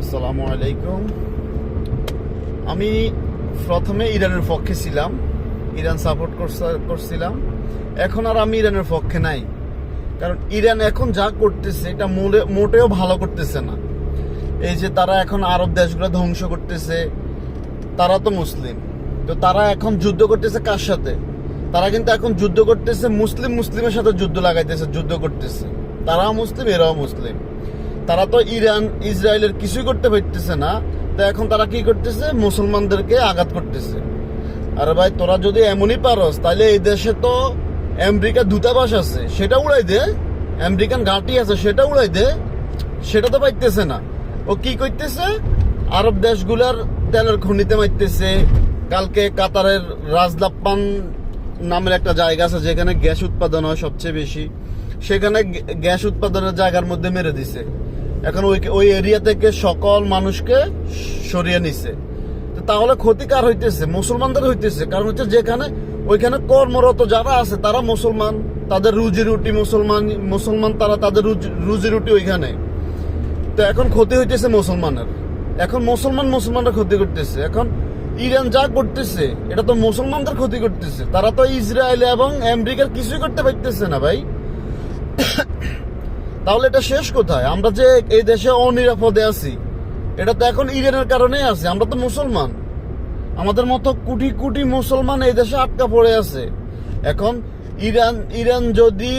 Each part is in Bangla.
আসসালামু আলাইকুম। আমি প্রথমে ইরানের পক্ষে ছিলাম, ইরান সাপোর্ট করছিলাম। এখন আর আমি ইরানের পক্ষে নাই, কারণ ইরান এখন যা করতেছে এটা মোটেও ভালো করতেছে না। এই যে তারা এখন আরব দেশগুলো ধ্বংস করতেছে, তারা তো মুসলিম, তো তারা এখন যুদ্ধ করতেছে কার সাথে? তারা কিন্তু এখন যুদ্ধ করতেছে মুসলিমের সাথে যুদ্ধ করতেছে। তারাও মুসলিম, এরাও মুসলিম। তারা তো ইরান ইসরায়েলের কিছুই করতে পারতেছে না, তো এখন তারা কি করতেছে? মুসলমানদেরকে আঘাত করতেছে। আরে ভাই, তোরা যদি এমনই পারস, তাহলে এই দেশে তো আমেরিকা দূতাবাস আছে, সেটা উড়াই দে। আমেরিকান ঘাঁটি আছে, সেটা উড়াই দে। সেটা তো পাইতেছে না। ও কি করতেছে? আরব দেশগুলার তেলের খনিতে মারতেছে। কালকে কাতারের রাজলাপ্পান নামের একটা জায়গা আছে যেখানে গ্যাস উৎপাদন হয় সবচেয়ে বেশি, সেখানে গ্যাস উৎপাদনের জায়গার মধ্যে মেরে দিছে। এখন ওই এরিয়া থেকে সকল মানুষকে সরিয়ে নিছে। তাহলে ক্ষতি কার হইতেছে? মুসলমানদের হইতেছে। কারণ হচ্ছে যেখানে ওইখানে কর্মরত যারা আছে তারা মুসলমান, তাদের রুজি রুটি মুসলমান, তারা তাদের রুজি রুটি ওইখানে। তো এখন ক্ষতি হইতেছে মুসলমানের। এখন মুসলমানরা ক্ষতি করতেছে। এখন ইরান যা করতেছে এটা তো মুসলমানদের ক্ষতি করতেছে। তারা তো ইসরায়েল এবং আমেরিকার কিছুই করতে পারতেছে না ভাই। তাহলে এটা শেষ কোথায়? আমরা যে এই দেশে অনিরাপদে আছি, এটা তো এখন ইরানের কারণেই আছে। আমরা তো মুসলমান, আমাদের মতো কোটি কোটি মুসলমান এই দেশে আটকা পড়ে আছে। এখন ইরান যদি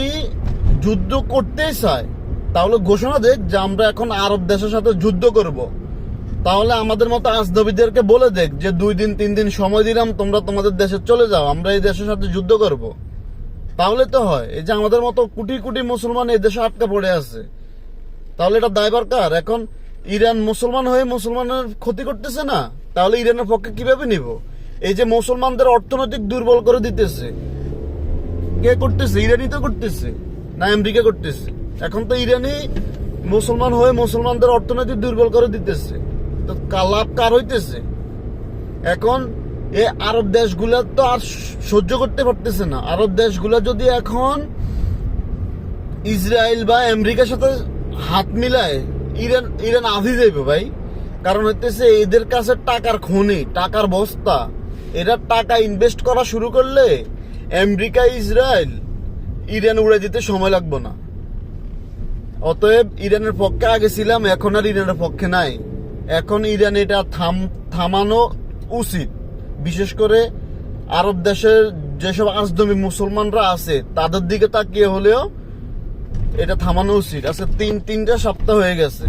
যুদ্ধ করতেই চায়, তাহলে ঘোষণা দেখ যে আমরা এখন আরব দেশের সাথে যুদ্ধ করব। তাহলে আমাদের মতো আজনবীদেরকে বলে দেখ যে 2 দিন 3 দিন সময় দিলাম, তোমরা তোমাদের দেশে চলে যাও, আমরা এই দেশের সাথে যুদ্ধ করব। তাহলে তো হয়। এই যে আমাদের মতো কোটি কোটি মুসলমান এই দেশে আটকা পড়ে আছে, তাহলে এটা দায়ভার কার? এখন ইরান মুসলমান হয়ে মুসলমানের ক্ষতি করতেছে না, তাহলে ইরানের পক্ষে কিভাবে নিব? এই যে মুসলমানদের অর্থনৈতিক দুর্বল করে দিতেছে, কে করতেছে? ইরানই তো করতেছে, না আমেরিকা করতেছে? এখন তো ইরানই মুসলমান হয়ে মুসলমানদের অর্থনৈতিক দুর্বল করে দিতেছে। তো লাভ কার হইতেছে? এখন এই আরব দেশগুলা তো আর সহ্য করতে পারতেছে না। আরব দেশগুলা যদি এখন ইসরায়েল বা আমেরিকার সাথে হাত মিলায়, ইরান আধি যাইবে ভাই। কারণ হইতেছে এদের কাছে টাকার খনি, টাকার বস্তা। এরা টাকা ইনভেস্ট করা শুরু করলে আমেরিকা ইসরায়েল ইরান উড়ে দিতে সময় লাগবে না। অতএব ইরানের পক্ষে আগে ছিলাম, এখন আর ইরানের পক্ষে নাই। এখন ইরান এটা থামানো উচিত। বিশেষ করে আরব দেশের যেসব আজদমি মুসলমানরা আছে তাদের দিকে তাকিয়ে হলেও এটা থামানো উচিত। আচ্ছা, 3 সপ্তাহ হয়ে গেছে।